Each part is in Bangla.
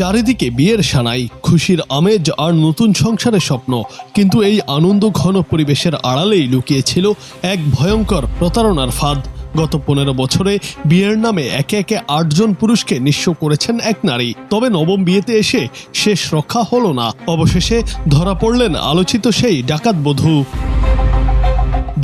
চারিদিকে বিয়ের সানাই, খুশির আমেজ আর নতুন সংসারের স্বপ্ন। কিন্তু এই আনন্দ ঘন পরিবেশের আড়ালেই লুকিয়েছিল এক ভয়ঙ্কর প্রতারণার ফাঁদ। গত 15 বছরে বিয়ের নামে একে একে 8 জন পুরুষকে নিঃস্ব করেছেন এক নারী। তবে নবম বিয়েতে এসে শেষ রক্ষা হলো না। অবশেষে ধরা পড়লেন আলোচিত সেই ডাকাত বধূ।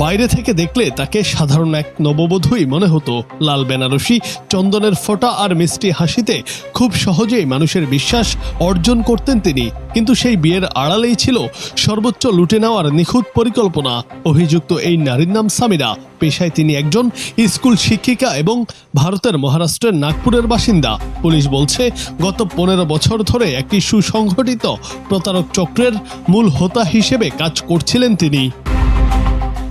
বাইরে থেকে দেখলে তাকে সাধারণ এক নববধূই মনে হতো। লাল বেনারসি, চন্দনের ফোঁটা আর মিষ্টি হাসিতে খুব সহজেই মানুষের বিশ্বাস অর্জন করতেন তিনি। কিন্তু সেই বিয়ের আড়ালেই ছিল সর্বোচ্চ লুটে নেওয়ার নিখুঁত পরিকল্পনা। অভিযুক্ত এই নারীর নাম সামিরা। পেশায় তিনি একজন স্কুল শিক্ষিকা এবং ভারতের মহারাষ্ট্রের নাগপুরের বাসিন্দা। পুলিশ বলছে, গত 15 বছর ধরে একটি সুসংগঠিত প্রতারক চক্রের মূল হোতা হিসেবে কাজ করছিলেন তিনি।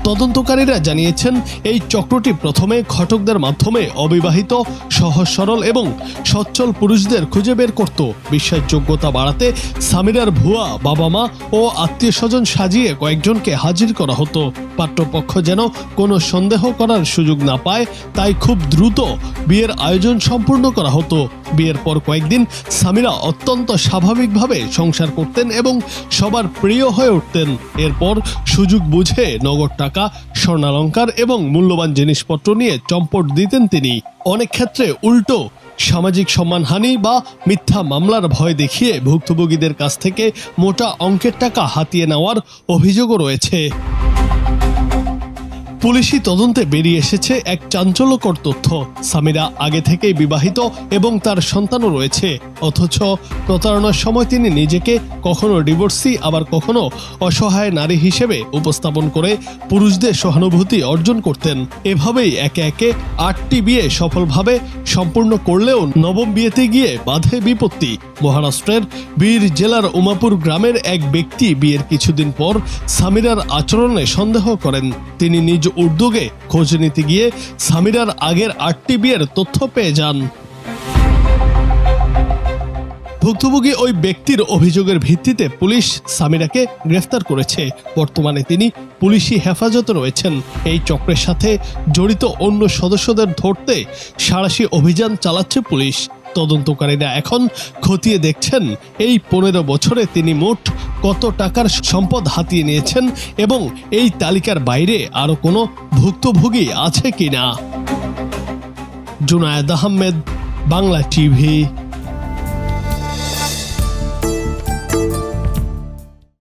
তদন্তকারীরা জানিয়েছেন, এই চক্রটি প্রথমে ঘটকদের মাধ্যমে অবিবাহিত, সহজ সরল এবং সচ্ছল পুরুষদের খুঁজে বের করত। বিশ্বাসযোগ্যতা বাড়াতে সামিরার ভুয়া বাবা মা ও আত্মীয় স্বজন সাজিয়ে কয়েকজনকে হাজির করা হতো। পাত্রপক্ষ যেন কোনো সন্দেহ করার সুযোগ না পায়, তাই খুব দ্রুত বিয়ের আয়োজন সম্পূর্ণ করা হতো। বিয়ের পর কয়েকদিন সামিরা অত্যন্ত স্বাভাবিকভাবে সংসার করতেন এবং সবার প্রিয় হয়ে উঠতেন। এরপর সুযোগ বুঝে নগদ টাকা, স্বর্ণালংকার এবং মূল্যবান জিনিসপত্র নিয়ে চম্পট দিতেন তিনি। অনেক ক্ষেত্রে উল্টো সামাজিক সম্মানহানি বা মিথ্যা মামলার ভয় দেখিয়ে ভুক্তভোগীদের কাছ থেকে মোটা অঙ্কের টাকা হাতিয়ে নেওয়ার অভিযোগও রয়েছে। পুলিশি তদন্তে বেরিয়ে এসেছে এক চাঞ্চল্যকর তথ্য। সামিরা আগে থেকেই বিবাহিত এবং তার সন্তানও রয়েছে। অথচ প্রতারণার সময় তিনি নিজেকে কখনো ডিভোর্সি, আবার কখনো অসহায় নারী হিসেবে উপস্থাপন করে পুরুষদের সহানুভূতি অর্জন করতেন। এভাবেই একে একে 8টি বিয়ে সফলভাবে সম্পূর্ণ করলেও নবম বিয়েতে গিয়ে বাধে বিপত্তি। মহারাষ্ট্রের বীর জেলার উমাপুর গ্রামের এক ব্যক্তি বিয়ের কিছুদিন পর সামিরার আচরণে সন্দেহ করেন। তিনি নিজ উদ্যোগে খোঁজ নিতে গিয়ে সামিরার আগের 8টি বিয়ের তথ্য পেয়ে যান। ভুক্তভোগী ওই ব্যক্তির অভিযোগের ভিত্তিতে পুলিশ সামিরাকে গ্রেফতার করেছে। বর্তমানে তিনি পুলিশি হেফাজতে রয়েছেন। এই চক্রের সাথে জড়িত অন্য সদস্যদের ধরতে সাঁড়াশি অভিযান চালাচ্ছে পুলিশ। তদন্তকারীরা এখন খতিয়ে দেখছেন এই 15 বছরে তিনি মোট কত টাকার সম্পদ হাতিয়ে নিয়েছেন এবং এই তালিকার বাইরে আরো কোনো ভুক্তভোগী আছে কিনা। জুনায়েদ আহমেদ, বাংলা টিভি।